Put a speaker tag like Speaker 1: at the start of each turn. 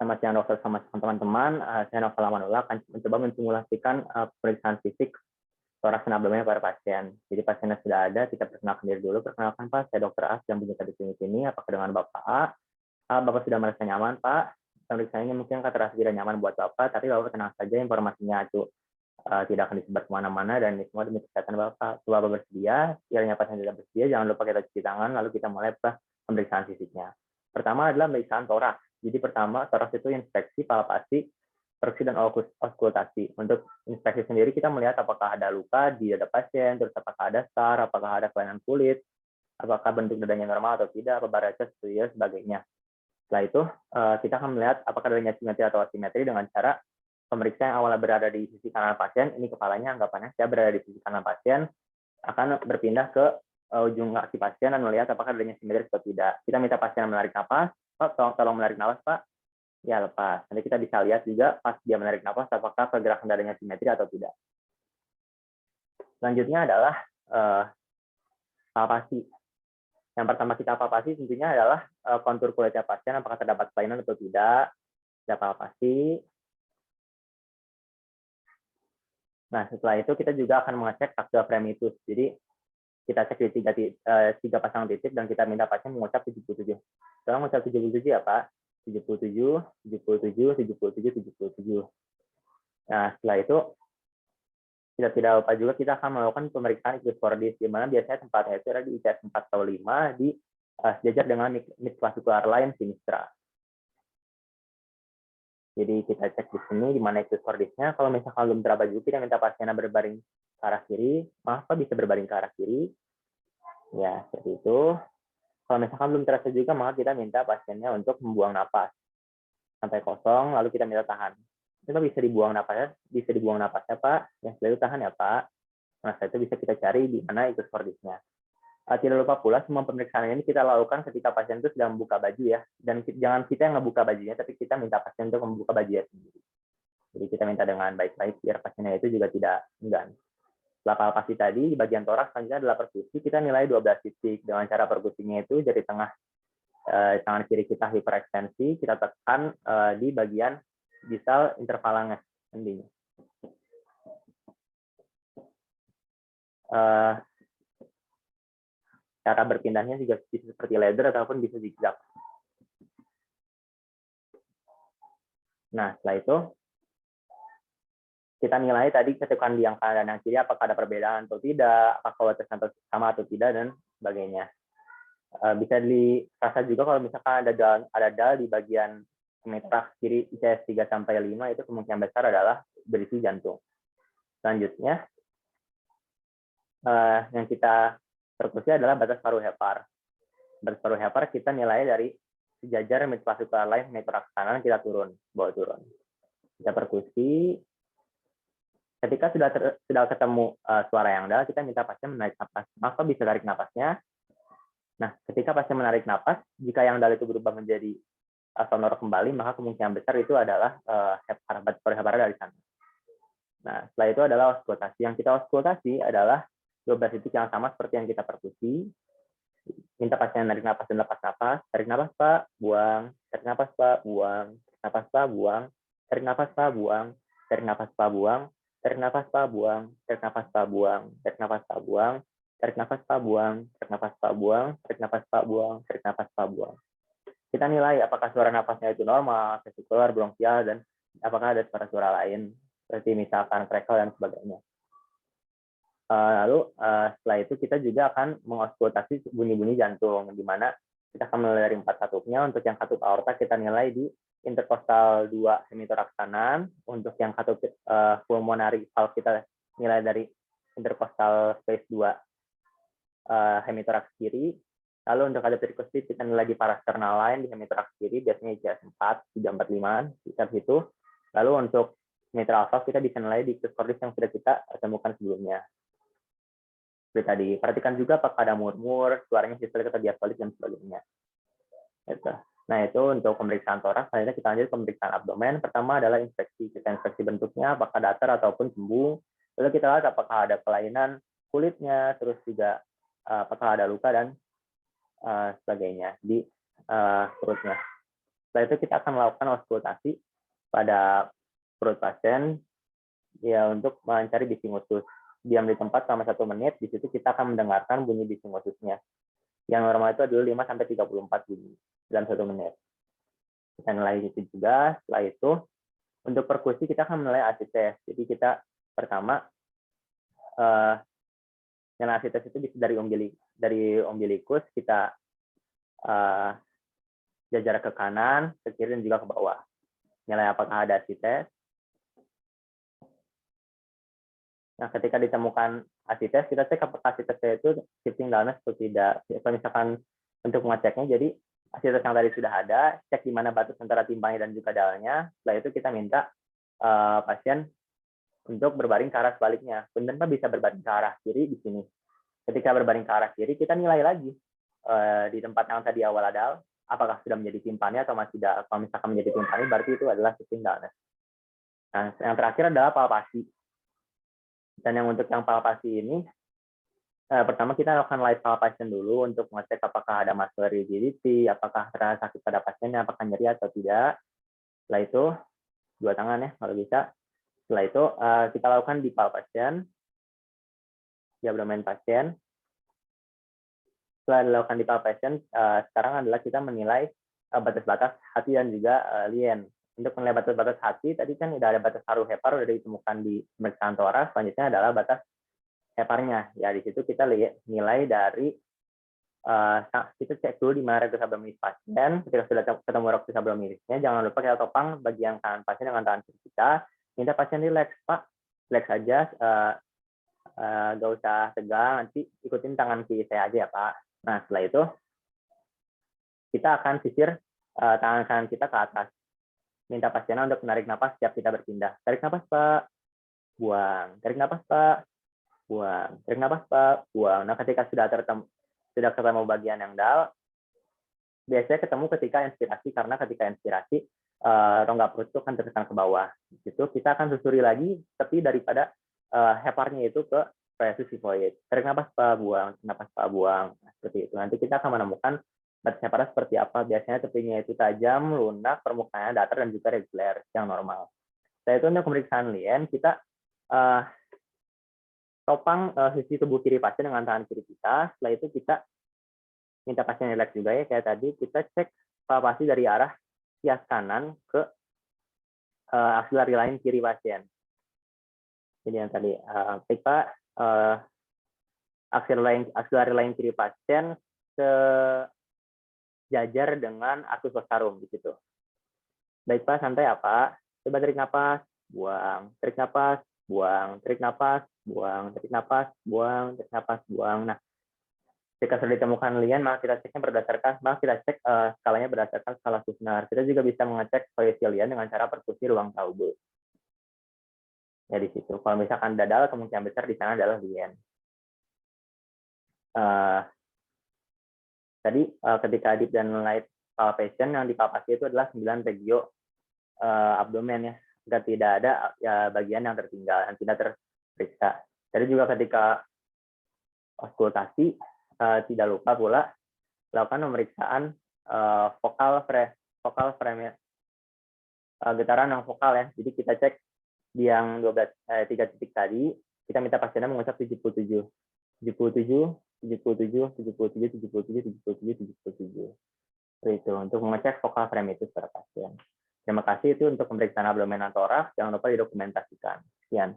Speaker 1: Selamat siang dokter, sama teman-teman. Saya Novel Amanullah akan mencoba mensimulasikan pemeriksaan fisik toraks dan abdomen pada pasien. Jadi pasiennya sudah ada, kita perkenalkan diri dulu. Perkenalkan Pak, saya Dokter As yang punya di klinik ini. Apakah dengan Bapak A? Bapak sudah merasa nyaman Pak? Pemeriksaan ini mungkin akan terasa tidak nyaman buat Bapak, tapi Bapak tenang saja, informasinya itu tidak akan disebar kemana-mana dan ini semua demi kesehatan Bapak. Coba Bapak bersedia, kiranya pasien tidak bersedia, jangan lupa kita cuci tangan, lalu kita mulai pemeriksaan fisiknya. Pertama adalah pemeriksaan toraks. Jadi pertama, toraks itu inspeksi, palpasi, periksi, dan auskultasi. Untuk inspeksi sendiri kita melihat apakah ada luka di dada pasien, terus apakah ada scar, apakah ada kelainan kulit, apakah bentuk dadanya normal atau tidak, apa varicose, dan sebagainya. Setelah itu kita akan melihat apakah adanya simetri atau asimetri dengan cara pemeriksaan yang awalnya berada di sisi kanan pasien, ini kepalanya, anggapannya saya berada di sisi kanan pasien, akan berpindah ke ujung kaki pasien dan melihat apakah adanya simetri atau tidak. Kita minta pasien menarik napas. Pak, tolong menarik napas, Pak. Ya, lepas. Nanti kita bisa lihat juga pas dia menarik napas, apakah pergerakan dadanya simetri atau tidak. Selanjutnya adalah palpasi. Yang pertama kita palpasi tentunya adalah kontur kulitnya pasien, apakah terdapat kelainan atau tidak. Kita palpasi. Nah, setelah itu kita juga akan mengecek taktil fremitus. Jadi, kita cek di tiga pasang titik dan kita minta pasien mengucap 77. Tolong mengucap 77 ya, Pak. 77, 77, 77, 77. Nah, setelah itu, kita tidak lupa juga kita akan melakukan pemeriksaan ictus cordis, di mana biasanya tempatnya itu ada di ICS 4 atau 5, di sejajar dengan midclavicular line sinistra. Jadi kita cek di sini di mana ictus cordisnya. Kalau misalkan belum teraba juga, kita minta pasiennya berbaring ke arah kiri. Maaf Pak, bisa berbaring ke arah kiri. Ya, seperti itu. Kalau misalkan belum terasa juga, maka kita minta pasiennya untuk membuang napas sampai kosong, lalu kita minta tahan. Itu bisa dibuang napasnya Pak. Yang setelah itu tahan ya Pak. Nah, setelah itu bisa kita cari di mana ictus cordisnya. Tidak lupa pula, semua pemeriksaan ini kita lakukan ketika pasien itu sedang membuka baju ya. Dan jangan kita yang ngebuka bajunya, tapi kita minta pasien untuk membuka bajunya sendiri. Jadi kita minta dengan baik-baik biar pasiennya itu juga tidak enggan. Setelah palpasi tadi, di bagian toraks selanjutnya adalah perkusi. Kita nilai 12 titik. Dengan cara perkusinya itu jari tengah tangan kiri kita hiperekstensi, kita tekan di bagian distal interphalanges ending. Cara berpindahnya juga bisa seperti ladder ataupun bisa zigzag. Nah, setelah itu kita nilai tadi ketukan di yang kanan dan yang kiri apakah ada perbedaan atau tidak, apakah watasnya sama atau tidak, dan sebagainya. Bisa dirasa juga kalau misalkan ada dal di bagian hemitrak kiri ICS 3 sampai 5, itu kemungkinan besar adalah berisi jantung. Selanjutnya yang kita perkusi adalah batas paruh hepar. Batas paruh hepar kita nilai dari sejajar midclavicular line hemitrak kanan, kita bawa turun. Kita perkusi. Ketika sudah ketemu suara yang dal, kita minta pasien menarik napas. Maka bisa tarik napasnya. Nah, ketika pasien menarik napas, jika yang dal itu berubah menjadi sonor kembali, maka kemungkinan besar itu adalah batas paruh hepar dari sana. Nah, setelah itu adalah auskultasi. Yang kita auskultasi adalah 12 titik yang sama seperti yang kita perkusi. Minta pasien menarik napas dan lepas napas. Tarik napas Pak, buang. Tarik napas Pak, buang. Tarik napas Pak, buang. Tarik napas Pak, buang. Tarik napas Pak, buang. Tarik napas Pak, buang. Tarik napas Pak, buang. Tarik napas Pak, buang. Tarik napas Pak, buang. Tarik napas Pak, buang. Tarik napas Pak, buang. Tarik napas Pak, buang. Kita nilai apakah suara napasnya itu normal, vesikular, bronkial, dan apakah ada suara-suara lain seperti misalkan crackle dan sebagainya. Lalu setelah itu kita juga akan mengauskultasi bunyi-bunyi jantung, di mana kita akan mulai dari 4 katupnya. Untuk yang katup aorta kita nilai di interkostal 2 hemitoraks kanan. Untuk yang katup pulmonary valve kita nilai dari interkostal space 2 hemitoraks kiri. Lalu untuk ada perikusi kita nilai di parasternal line di hemitoraks kiri, biasanya ICS 4, 3, 4, 5, sekitar situ. Lalu untuk mitral valve kita bisa nilai di ictus cordis yang sudah kita temukan sebelumnya. Seperti tadi, perhatikan juga apakah ada murmur, suaranya sistolik atau diastolik, dan sebagainya. Nah, itu untuk pemeriksaan toraks. Selanjutnya kita lanjut pemeriksaan abdomen. Pertama adalah inspeksi. Kita inspeksi bentuknya, apakah datar ataupun cembung. Lalu kita lihat apakah ada kelainan kulitnya, terus juga apakah ada luka, dan sebagainya di perutnya. Setelah itu kita akan melakukan auskultasi pada perut pasien ya untuk mencari bising usus. Diam di tempat selama 1 menit, di situ kita akan mendengarkan bunyi bising ususnya. Yang normal itu adalah 5-34 bunyi dalam 1 menit. Kita nilai itu juga. Setelah itu, untuk perkusi kita akan menilai acid test. Jadi kita pertama, nilai acid test itu bisa dari umbilikus, kita jajar ke kanan, ke kiri, dan juga ke bawah. Nilai apakah ada acid test. Nah, ketika ditemukan acid test, kita cek apakah acid testnya itu shifting dullness atau tidak. Kalau misalkan untuk mengeceknya, jadi acid test yang tadi sudah ada, cek di mana batas antara timpani dan juga dullnya. Setelah itu kita minta pasien untuk berbaring ke arah sebaliknya. Benar bisa berbaring ke arah kiri di sini. Ketika berbaring ke arah kiri, kita nilai lagi di tempat yang tadi awal ada, apakah sudah menjadi timpani atau masih tidak. Kalau misalkan menjadi timpani, berarti itu adalah shifting dullness. Nah, yang terakhir adalah palpasi. Dan yang untuk yang palpasi ini, pertama kita lakukan light palpation dulu untuk mengecek apakah ada muscle rigidity, apakah terasa sakit pada pasiennya, apakah nyeri atau tidak. Setelah itu, 2 tangan ya kalau bisa. Setelah itu kita lakukan di palpation, di abdomen pasien. Setelah dilakukan di palpation, sekarang adalah kita menilai batas-batas hati dan juga lien. Untuk menilai batas-batas hati, tadi kan sudah ada batas paru hepar, sudah ditemukan di pemeriksaan toraks. Selanjutnya adalah batas heparnya. Ya, di situ kita nilai dari, kita cek dulu di mana rectus abdominis pasien. Ketika sudah ketemu rectus abdominisnya, jangan lupa kita topang bagian kanan pasien dengan tangan kiri kita. Minta pasien relax, Pak. Relax aja, nggak usah tegang, nanti ikutin tangan kiri saya aja ya, Pak. Nah, setelah itu, kita akan sisir tangan kanan kita ke atas. Minta pasiennya untuk menarik napas setiap kita berpindah. Tarik napas, Pak. Buang. Tarik napas, Pak. Buang. Tarik napas, Pak. Buang. Nah, ketika sudah ketemu bagian yang dull, biasanya ketemu ketika inspirasi, karena ketika inspirasi, rongga perut itu akan terkesan ke bawah. Di situ kita akan susuri lagi tepi daripada heparnya itu ke plexus sigmoid. Tarik napas, Pak. Buang. Tarik napas, Pak. Buang. Nah, seperti itu. Nanti kita akan menemukan batas heparnya seperti apa. Biasanya tepinya itu tajam, lunak, permukaannya datar, dan juga reguler, yang normal. Setelah itu untuk pemeriksaan lien, kita topang sisi tubuh kiri pasien dengan tangan kiri kita. Setelah itu kita minta pasien relax juga ya, kayak tadi. Kita cek palpasi dari arah kias kanan ke axillary line kiri pasien. Jadi yang tadi, baik Pak, axillary line kiri pasien sejajar dengan arcus postarum di situ. Baik Pak, santai ya Pak. Coba tarik napas, buang. Tarik napas, buang. Tarik napas, buang. Tarik napas, buang. Tarik napas, buang. Nah, jika sudah ditemukan lien, maka kita kita cek skalanya berdasarkan skala Sussner. Kita juga bisa mengecek kondisi lien dengan cara perkusi ruang taube. Ya di situ. Kalau misalkan dadal, kemungkinan besar di sana adalah lien. Tadi ketika deep dan light palpation, yang dipalpasi itu adalah 9 regio abdomen ya. Jika tidak ada ya, bagian yang tertinggal, yang tidak terperiksa. Tadi juga ketika auskultasi, tidak lupa pula lakukan pemeriksaan vokal frame, getaran yang vokal ya. Jadi kita cek di yang 3 titik tadi, kita minta pasiennya mengucap 77. 77, 77, 77, 77, 77, 77. Itu untuk mengecek vokal frame itu secara pasien. Terima kasih itu untuk pemeriksaan abdomen dan toraks. Jangan lupa didokumentasikan. Sekian.